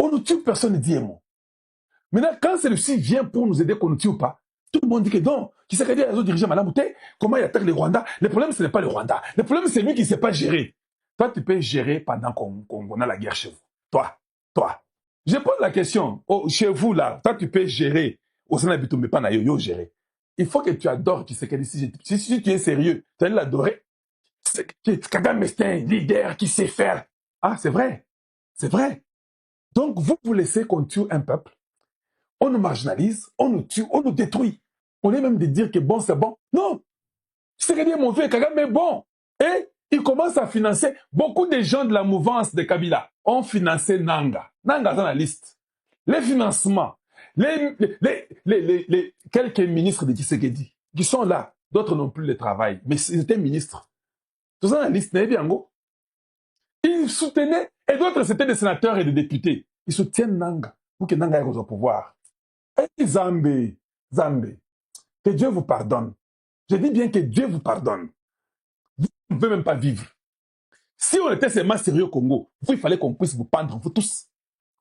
On nous tue, personne ne dit un mot. Maintenant, quand celui-ci vient pour nous aider, qu'on ne tue ou pas, tout le monde dit que non. Qui s'est dit à les dirigeants, Madame Mouté, comment il attaque le Rwanda? Le problème, ce n'est pas le Rwanda. Le problème, c'est lui qui ne sait pas gérer. Toi, tu peux gérer pendant qu'on a la guerre chez vous. Toi. Je pose la question, chez vous, là, toi, tu peux gérer. Au sein de mais pas yo gérer. Il faut que tu adores qui s'est dit. Si tu es sérieux, tu allais l'adorer. Kagame, c'est un leader qui sait faire. Ah, c'est vrai. C'est vrai. Donc, vous laissez qu'on tue un peuple. On nous marginalise, on nous tue, on nous détruit. On est même de dire que bon, c'est bon. Non. C'est que mon frère Kagame est bon. Et il commence à financer. Beaucoup de gens de la mouvance de Kabila ont financé Nanga. Nanga dans la liste. Les financements. Quelques ministres de Tshisekedi qui sont là. D'autres n'ont plus le travail. Mais ils étaient ministres. Tous dans la liste, ils soutenaient. Et d'autres, c'était des sénateurs et des députés. Ils soutiennent Nanga. Pour que Nanga ait au pouvoir. Et Zambé. Que Dieu vous pardonne. Je dis bien que Dieu vous pardonne. Vous ne pouvez même pas vivre. Si on était seulement sérieux au Congo, il fallait qu'on puisse vous pendre, vous tous.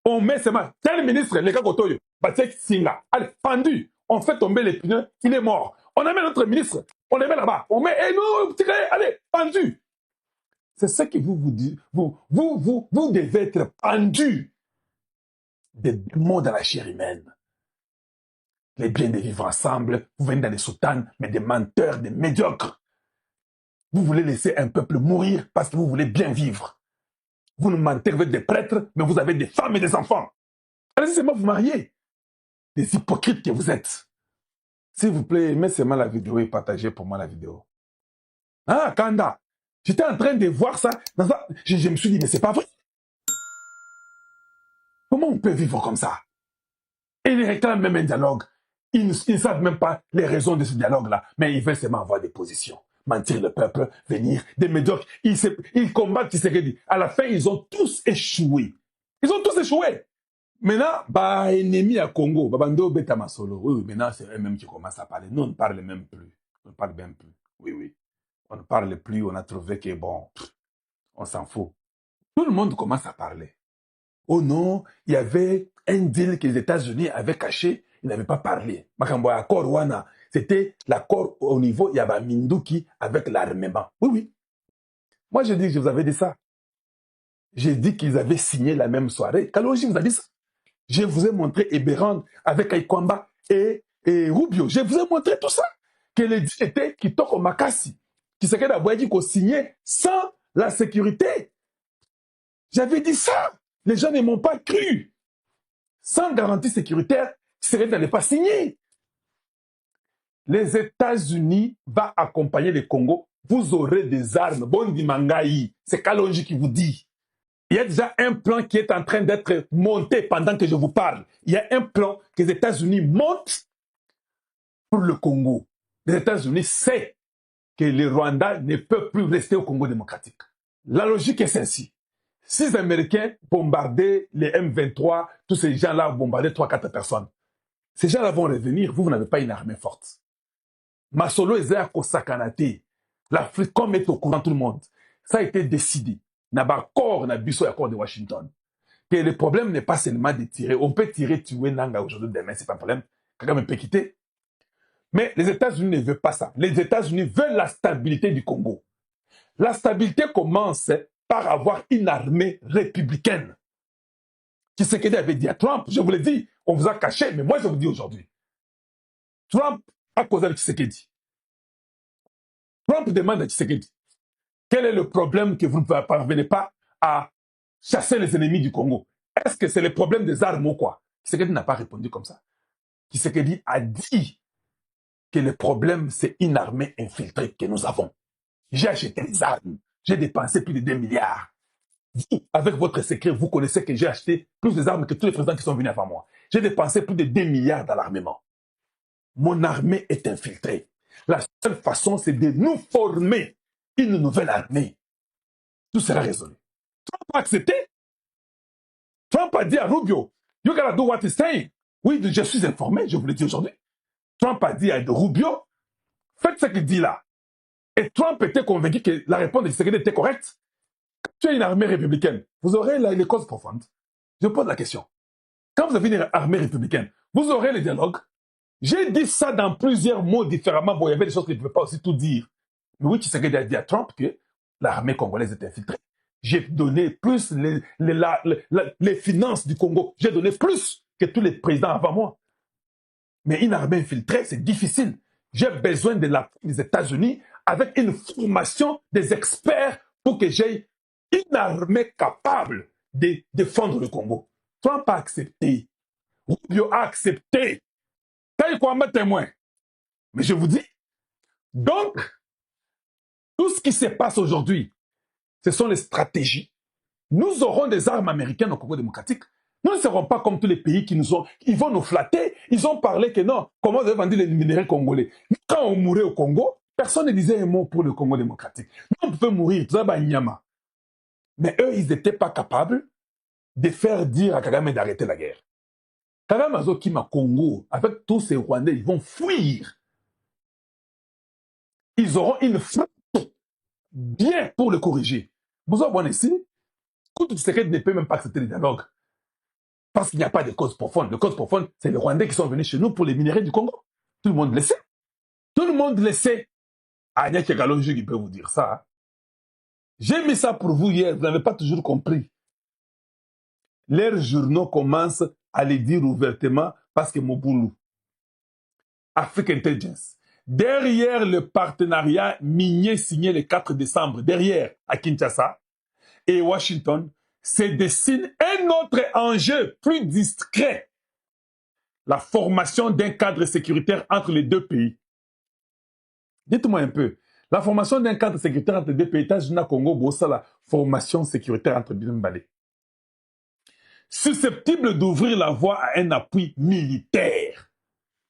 On met seulement, tel ministre, les gars Kotoyo, Batek Singa, allez, pendu, on fait tomber les pneus, il est mort. On amène notre ministre, on les met là-bas, on met, et nous, allez, pendu. C'est ce que vous dites, vous devez être pendu des démons dans la chair humaine. Les biens de vivre ensemble, vous venez dans les soutanes, mais des menteurs, des médiocres. Vous voulez laisser un peuple mourir parce que vous voulez bien vivre. Vous nous mentez avec des prêtres, mais vous avez des femmes et des enfants. Allez-y seulement vous marier. Des hypocrites que vous êtes. S'il vous plaît, aimez seulement la vidéo et partagez pour moi la vidéo. Ah, Kanda, j'étais en train de voir ça. Je me suis dit, mais c'est pas vrai. Comment on peut vivre comme ça? Et ils réclament même un dialogue. Ils ne savent même pas les raisons de ce dialogue-là, mais ils veulent seulement avoir des positions. Mentir le peuple, venir, des médiocres. Ils combattent Tshisekedi. À la fin, ils ont tous échoué. Maintenant, ennemi à Congo, Babando Beta Masolo. Oui, maintenant, c'est eux-mêmes qui commencent à parler. Nous, on ne parle même plus. On ne parle même plus. Oui. On ne parle plus. On a trouvé que, bon, on s'en fout. Tout le monde commence à parler. Oh non, il y avait un deal que les États-Unis avaient caché. Ils n'avaient pas parlé. Makambo accord wana, c'était l'accord au niveau Yaba Minduki avec l'armement. Oui. Moi, je vous avais dit ça. J'ai dit qu'ils avaient signé la même soirée. Kaloji vous a dit ça. Je vous ai montré Eberand avec Aikwamba et Rubio. Je vous ai montré tout ça. Que les deal était Kitoko Makasi. Qui s'est d'abord qu'on signait sans la sécurité. J'avais dit ça. Les gens ne m'ont pas cru. Sans garantie sécuritaire, Tshisekedi n'allait pas signer. Les États-Unis vont accompagner le Congo. Vous aurez des armes. Bondi Mangaï. C'est Kalonji qui vous dit. Il y a déjà un plan qui est en train d'être monté pendant que je vous parle. Il y a un plan que les États-Unis montent pour le Congo. Les États-Unis savent que le Rwanda ne peut plus rester au Congo démocratique. La logique est celle-ci. Si les Américains bombardaient les M23, tous ces gens-là bombardaient 3-4 personnes. Ces gens-là vont revenir, vous n'avez pas une armée forte. Masolo et Zéako Sakanate, l'Afrique, comme est au courant tout le monde, ça a été décidé. N'a pas accord, n'a pas accord de Washington. Que le problème n'est pas seulement de tirer. On peut tirer, tuer Nanga aujourd'hui, demain, c'est pas un problème. Kagame peut quitter. Mais les États-Unis ne veulent pas ça. Les États-Unis veulent la stabilité du Congo. La stabilité commence par avoir une armée républicaine. Tshisekedi avait dit à Trump, je vous l'ai dit, on vous a caché, mais moi je vous dis aujourd'hui. Trump a causé le Tshisekedi. Trump demande à Tshisekedi, quel est le problème que vous ne parvenez pas à chasser les ennemis du Congo? Est-ce que c'est le problème des armes ou quoi? Tshisekedi n'a pas répondu comme ça. Tshisekedi a dit que le problème, c'est une armée infiltrée que nous avons. J'ai acheté des armes. J'ai dépensé plus de 2 milliards. Vous, avec votre secret, vous connaissez que j'ai acheté plus d'armes que tous les présidents qui sont venus avant moi. J'ai dépensé plus de 2 milliards dans l'armement. Mon armée est infiltrée. La seule façon, c'est de nous former une nouvelle armée. Tout sera résolu. Trump a accepté. Trump a dit à Rubio, you gotta do what he's saying. Oui, je suis informé, je vous l'ai dit aujourd'hui. Trump a dit à Rubio, faites ce qu'il dit là. Et Trump était convaincu que la réponse de Tshisekedi était correcte. Tu as une armée républicaine, vous aurez les causes profondes. Je pose la question. Quand vous avez une armée républicaine, vous aurez le dialogue. J'ai dit ça dans plusieurs mots différemment. Bon, il y avait des choses que je ne pouvais pas aussi tout dire. Mais oui, Tshisekedi a dit à Trump que l'armée congolaise est infiltrée. J'ai donné plus les finances du Congo. J'ai donné plus que tous les présidents avant moi. Mais une armée infiltrée, c'est difficile. J'ai besoin de l'appui des États-Unis avec une formation des experts pour que j'aie une armée capable de défendre le Congo. Trump a accepté. Rubio a accepté. Taï Kwamba témoin. Mais je vous dis, donc, tout ce qui se passe aujourd'hui, ce sont les stratégies. Nous aurons des armes américaines au Congo démocratique. Nous ne serons pas comme tous les pays qui nous ont... Ils vont nous flatter. Ils ont parlé que non, comment vous avez vendu les minéraux congolais. Quand on mourait au Congo, personne ne disait un mot pour le Congo démocratique. Nous, on pouvait mourir, tout ça, bah, Nyama. Mais eux, ils n'étaient pas capables de faire dire à Kagame d'arrêter la guerre. Kagame Azokima Congo, avec tous ces Rwandais, ils vont fuir. Ils auront une frappe bien pour le corriger. Vous avez bon ici, Koutou Tshisekedi ne peut même pas accepter le dialogue. Parce qu'il n'y a pas de cause profonde. Les causes profondes, c'est les Rwandais qui sont venus chez nous pour les minéraux du Congo. Tout le monde le sait. Tout le monde le sait. Agnès Kegalonji qui peut vous dire ça. Hein. J'ai mis ça pour vous hier, vous n'avez pas toujours compris. Leurs journaux commencent à le dire ouvertement parce que Moboulou, Afrique Intelligence, derrière le partenariat minier signé le 4 décembre, derrière à Kinshasa et Washington, se dessine un autre enjeu plus discret. La formation d'un cadre sécuritaire entre les deux pays. Dites-moi un peu, la formation d'un cadre sécuritaire entre les deux pays, États-Unis, Congo, Bossa, la formation sécuritaire entre Bimbale. Susceptible d'ouvrir la voie à un appui militaire.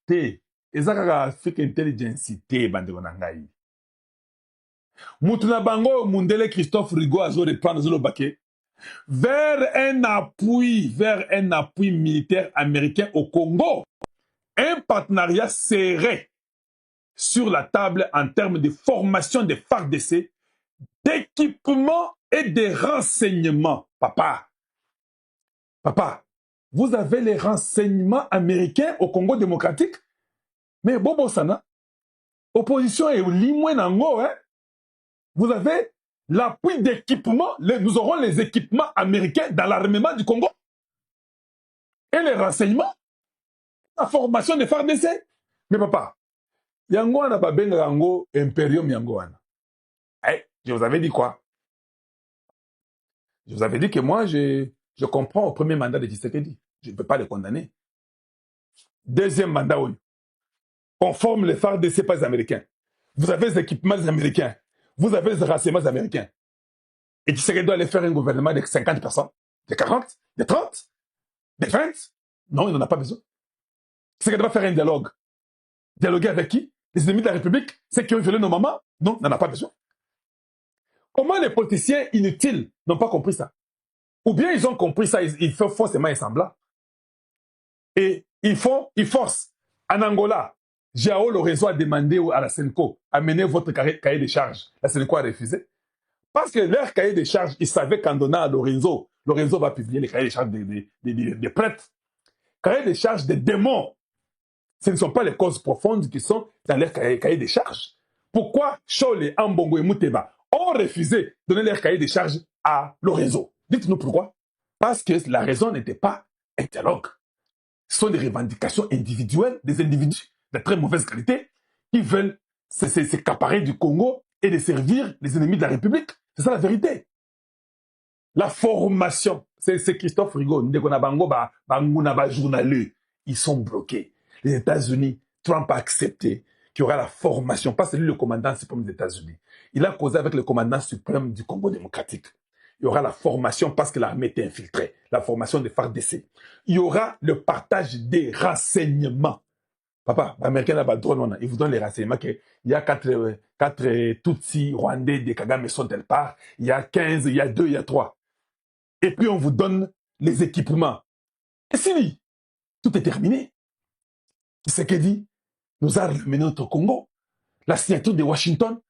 T. Ezaka Afrique Intelligence T. Bandegonangai. Mutuna Bango Mundele Christophe Rigo Azo reprendre Zolo Baké. Vers un appui militaire américain au Congo. Un partenariat serré sur la table en termes de formation des FARDC, d'équipement et de renseignements. Papa, vous avez les renseignements américains au Congo démocratique? Mais Bobo Sana, opposition est limoué nango, hein? Vous avez l'appui d'équipement, nous aurons les équipements américains dans l'armement du Congo. Et les renseignements, la formation des FARDC. Mais papa, yango na babenga yango imperium yango wana. Hey, je vous avais dit quoi? Je vous avais dit que moi, je comprends au premier mandat de Tshisekedi. Je ne peux pas le condamner. Deuxième mandat, oui. On forme les FARDC pas les Américains. Vous avez les équipements des Américains. Vous avez les renseignements américains. Et Tshisekedi doit aller faire un gouvernement de 50 personnes, de 40, de 30, de 20. Non, il n'en a pas besoin. Tshisekedi doit faire un dialogue. Dialoguer avec qui? Les ennemis de la République? Ceux qui ont violé nos mamans? Non, il n'en a pas besoin. Comment les politiciens inutiles n'ont pas compris ça? Ou bien ils ont compris ça, ils font forcément un semblant. Et ils forcent. En Angola, João Lourenço a demandé à la Senco amenez votre cahier de charges. La Senco a refusé. Parce que leur cahier de charges, ils savaient qu'en donnant à Lorenzo va publier les cahiers de charges des prêtres. Cahier de charges des démons. Ce ne sont pas les causes profondes qui sont dans leur cahier de charges. Pourquoi Chole, Ambongo et Mouteba ont refusé de donner leur cahier de charges à Lorenzo? Dites-nous pourquoi. Parce que la raison n'était pas un dialogue. Ce sont des revendications individuelles, des individus de très mauvaise qualité qui veulent s'accaparer du Congo et de servir les ennemis de la République. C'est ça la vérité. La formation, c'est Christophe Rigo, journaleux, ils sont bloqués. Les États-Unis, Trump a accepté qu'il y aura la formation, pas c'est lui le commandant suprême des États-Unis. Il a causé avec le commandant suprême du Congo démocratique. Il y aura la formation parce que l'armée était infiltrée, la formation des FARDC. Il y aura le partage des renseignements. Papa, l'Américain a drone, il vous donne les renseignements qu'il y a 4 Tutsis rwandais de Kagame sont telle part, il y a 15, il y a 2, il y a 3. Et puis on vous donne les équipements. Et si tout est terminé, ce qu'il dit, nous a ramené notre Congo. La signature de Washington,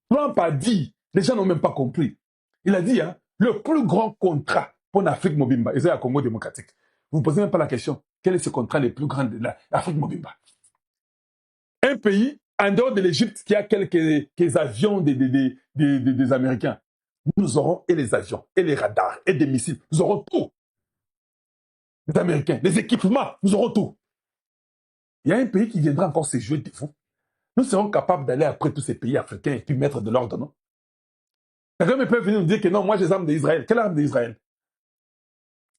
Trump a dit, les gens n'ont même pas compris. Il a dit, hein, le plus grand contrat pour l'Afrique Mobimba, et c'est le Congo démocratique. Vous ne posez même pas la question, quel est ce contrat le plus grand de l'Afrique Mobimba? Un pays, en dehors de l'Égypte, qui a quelques avions des Américains, nous aurons et les avions, et les radars, et des missiles, nous aurons tout. Les Américains, les équipements, nous aurons tout. Il y a un pays qui viendra encore se jouer de fou. Nous serons capables d'aller après tous ces pays africains et puis mettre de l'ordre, non? Quelqu'un peut venir nous dire que non, moi j'ai les armes d'Israël. Quelle arme d'Israël?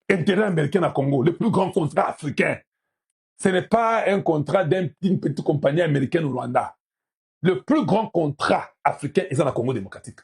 Intérêt américain à Congo, le plus grand contrat africain. Ce n'est pas un contrat d'une petite compagnie américaine au Rwanda. Le plus grand contrat africain est dans le Congo démocratique.